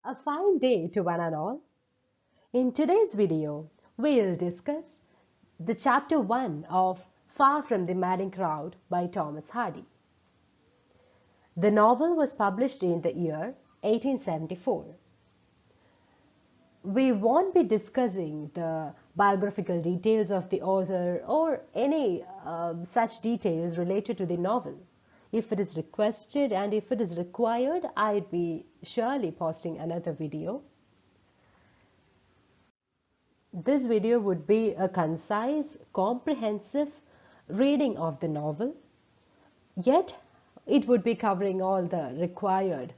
A fine day to one and all. In today's video, we'll discuss the chapter 1 of Far from the Madding Crowd by Thomas Hardy. The novel was published in the year 1874. We won't be discussing the biographical details of the author or any such details related to the novel. If it is requested and if it is required, I'd be surely posting another video. This video would be a concise, comprehensive reading of the novel, yet it would be covering all the required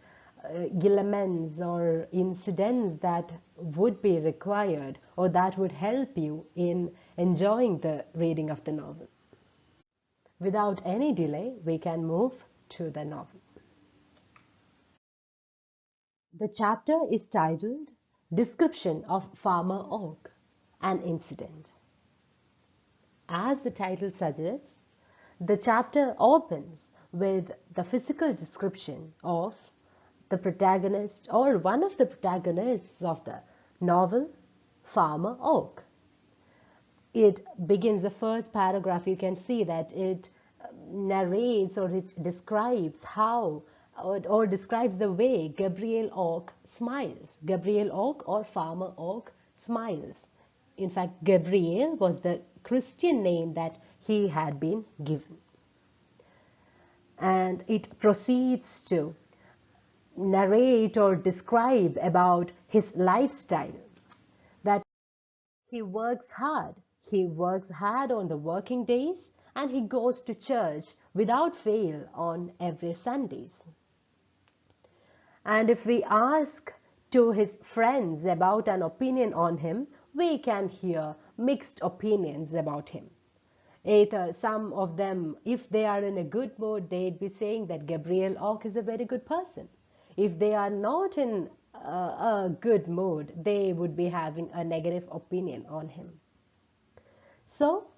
elements or incidents that would be required or that would help you in enjoying the reading of the novel. Without any delay, we can move to the novel. The chapter is titled Description of Farmer Oak, an Incident. As the title suggests, the chapter opens with the physical description of the protagonist or one of the protagonists of the novel, Farmer Oak. It begins the first paragraph. You can see that it narrates or it describes how or describes the way Gabriel Oak smiles. Gabriel Oak or Farmer Oak smiles. In fact, Gabriel was the Christian name that he had been given. And it proceeds to narrate or describe about his lifestyle, that he works hard on the working days, and he goes to church without fail on every Sundays. And if we ask to his friends about an opinion on him, we can hear mixed opinions about him. Either some of them, if they are in a good mood, they'd be saying that Gabriel Oak is a very good person. If they are not in a good mood, they would be having a negative opinion on him. So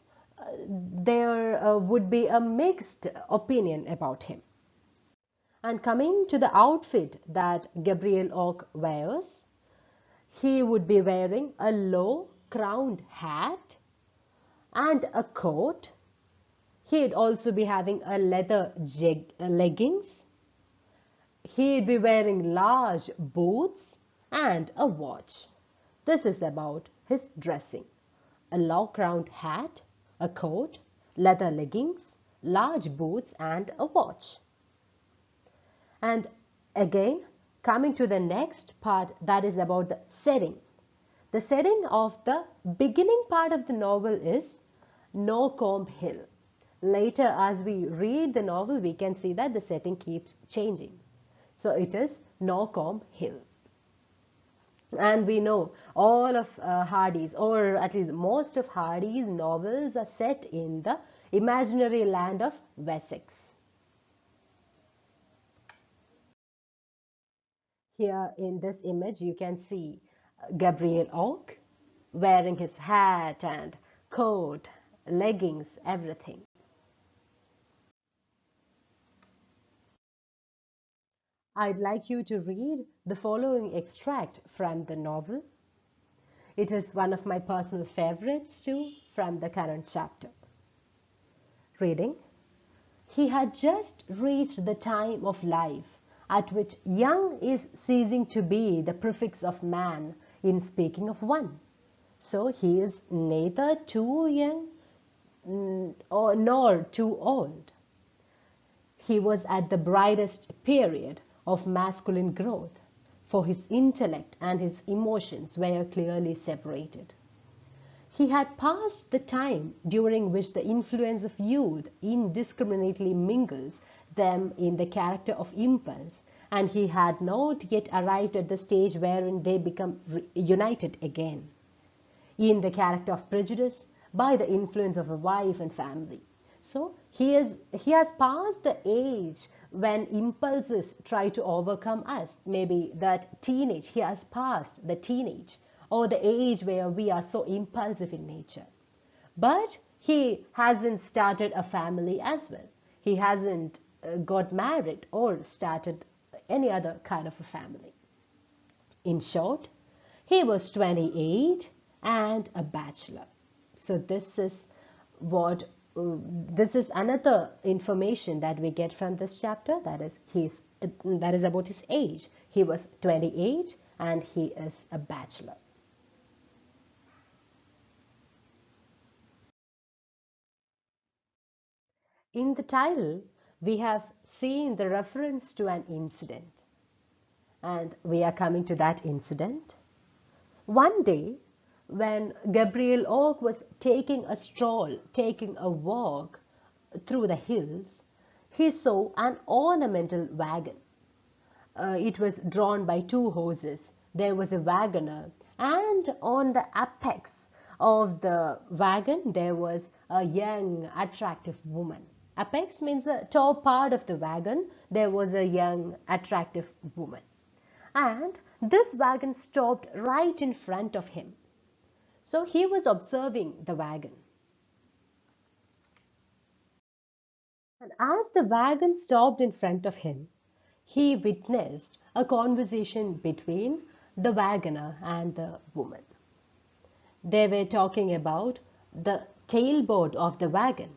there would be a mixed opinion about him. And coming to the outfit that Gabriel Oak wears, he would be wearing a low crowned hat and a coat. He'd also be having a leather leggings. He'd be wearing large boots and a watch. This is about his dressing. A low-crowned hat, a coat, leather leggings, large boots and a watch. And again, coming to the next part, that is about the setting. The setting of the beginning part of the novel is No-Comb Hill. Later, as we read the novel, we can see that the setting keeps changing. So it is No-Comb Hill. And we know all of Hardy's, or at least most of Hardy's novels are set in the imaginary land of Wessex. Here in this image, you can see Gabriel Oak wearing his hat and coat, leggings, everything. I'd like you to read the following extract from the novel. It is one of my personal favorites too, from the current chapter. Reading, he had just reached the time of life at which young is ceasing to be the prefix of man in speaking of one. So he is neither too young nor too old. He was at the brightest period of masculine growth, for his intellect and his emotions were clearly separated. He had passed the time during which the influence of youth indiscriminately mingles them in the character of impulse, and he had not yet arrived at the stage wherein they become united again in the character of prejudice by the influence of a wife and family. So he has passed the age when impulses try to overcome us. Maybe that teenage, he has passed the teenage or the age where we are so impulsive in nature. But he hasn't started a family as well. He hasn't got married or started any other kind of a family. In short, he was 28 and a bachelor. So this is another information that we get from this chapter, that is about his age. He was 28 and he is a bachelor. In the title, we have seen the reference to an incident, and we are coming to that incident. One day, when Gabriel Oak was taking a stroll, taking a walk through the hills, he saw an ornamental wagon. It was drawn by two horses. There was a wagoner, and on the apex of the wagon there was a young, attractive woman. Apex means the top part of the wagon. There was a young, attractive woman. And this wagon stopped right in front of him. So he was observing the wagon. And as the wagon stopped in front of him, he witnessed a conversation between the wagoner and the woman. They were talking about the tailboard of the wagon.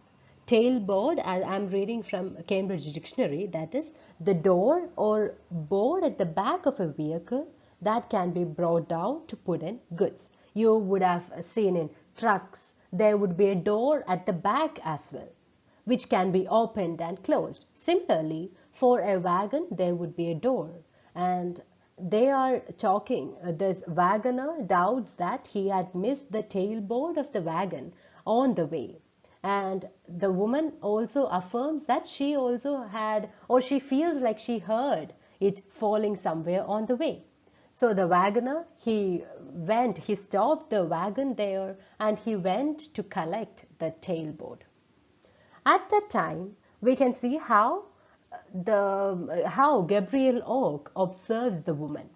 Tailboard, as I'm reading from Cambridge Dictionary, that is the door or board at the back of a vehicle that can be brought down to put in goods. You would have seen in trucks, there would be a door at the back as well, which can be opened and closed. Similarly, for a wagon, there would be a door. And they are talking, this wagoner doubts that he had missed the tailboard of the wagon on the way. And the woman also affirms that she also had, or she feels like she heard it falling somewhere on the way. So the wagoner, he stopped the wagon there and he went to collect the tailboard. At that time, we can see how Gabriel Oak observes the woman.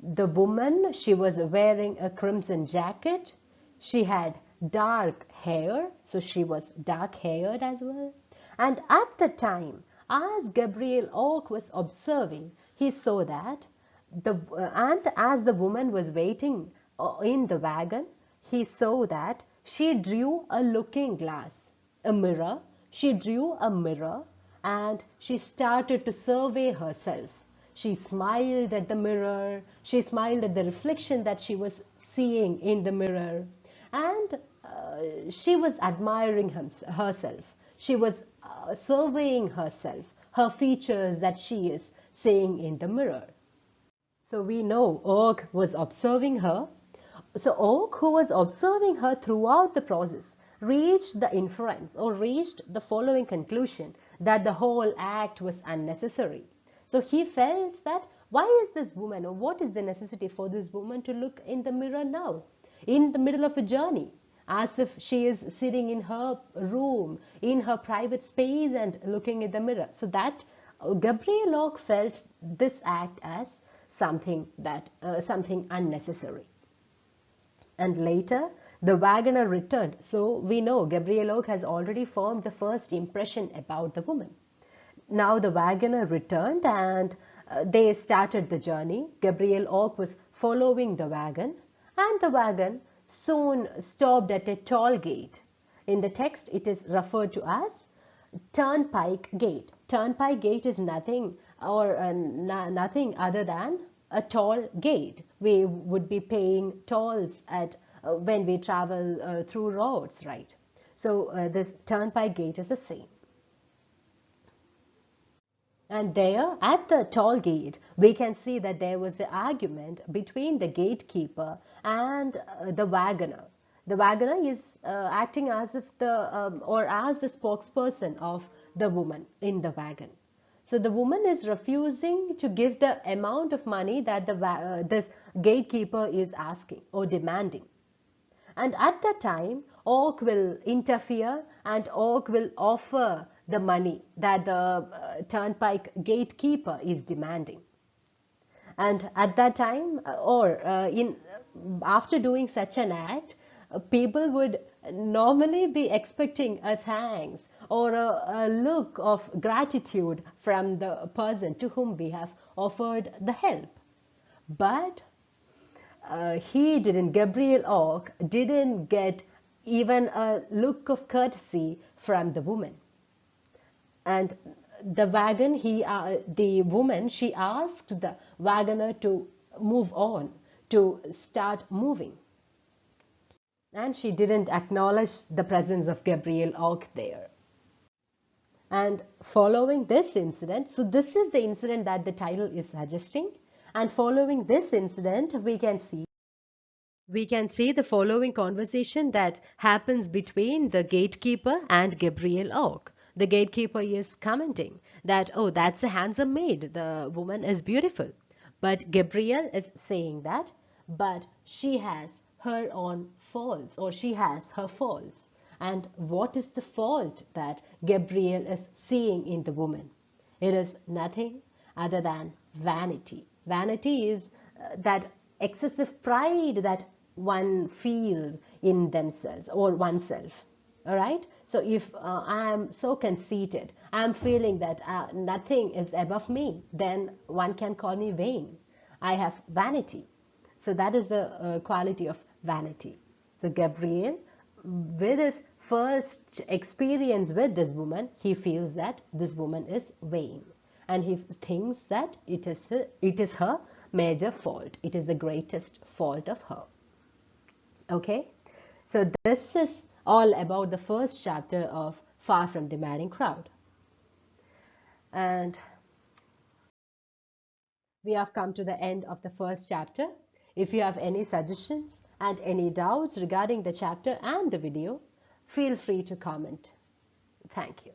The woman, she was wearing a crimson jacket. She had dark hair, so she was dark-haired as well. And at the time, as Gabriel Oak was observing, he saw that and as the woman was waiting in the wagon, he saw that she drew a looking glass, a mirror. She drew a mirror and she started to survey herself. She smiled at the mirror. She smiled at the reflection that she was seeing in the mirror. And she was admiring herself. She was surveying herself, her features that she is seeing in the mirror. So we know Oak was observing her. So Oak, who was observing her throughout the process, reached the inference or reached the following conclusion that the whole act was unnecessary. So he felt that why is this woman, or what is the necessity for this woman to look in the mirror now, in the middle of a journey, as if she is sitting in her room, in her private space and looking in the mirror. So that Gabriel Oak felt this act as something unnecessary. And later, the wagoner returned. So we know Gabriel Oak has already formed the first impression about the woman. Now the wagoner returned and they started the journey. Gabriel Oak was following the wagon, and the wagon soon stopped at a toll gate. In the text, it is referred to as Turnpike Gate. Turnpike Gate is nothing other than a toll gate. We would be paying tolls at when we travel through roads, right? So this Turnpike Gate is the same. And there at the toll gate, we can see that there was an argument between the gatekeeper and the wagoner. The wagoner is acting as if as the spokesperson of the woman in the wagon. So the woman is refusing to give the amount of money that this gatekeeper is asking or demanding. And at that time, Oak will interfere and Oak will offer the money that the turnpike gatekeeper is demanding. And at that time, after doing such an act, people would normally be expecting a thanks or a look of gratitude from the person to whom we have offered the help. But Gabriel Oak didn't get even a look of courtesy from the woman. And the woman, she asked the wagoner to move on, to start moving. And she didn't acknowledge the presence of Gabriel Oak there. And following this incident, so this is the incident that the title is suggesting. And following this incident, we can see the following conversation that happens between the gatekeeper and Gabriel Oak. The gatekeeper is commenting that, oh, that's a handsome maid. The woman is beautiful. But Gabriel is saying that, but she has her own faults, or she has her faults. And what is the fault that Gabriel is seeing in the woman? It is nothing other than vanity. Vanity is that excessive pride that one feels in themselves or oneself. All right. So if I am so conceited, I am feeling that nothing is above me, then one can call me vain. I have vanity. So that is the quality of vanity. So Gabriel, with his first experience with this woman, he feels that this woman is vain. And he thinks that it is her major fault. It is the greatest fault of her. Okay, so this is all about the first chapter of Far from the Madding Crowd. And we have come to the end of the first chapter. If you have any suggestions and any doubts regarding the chapter and the video, feel free to comment. Thank you.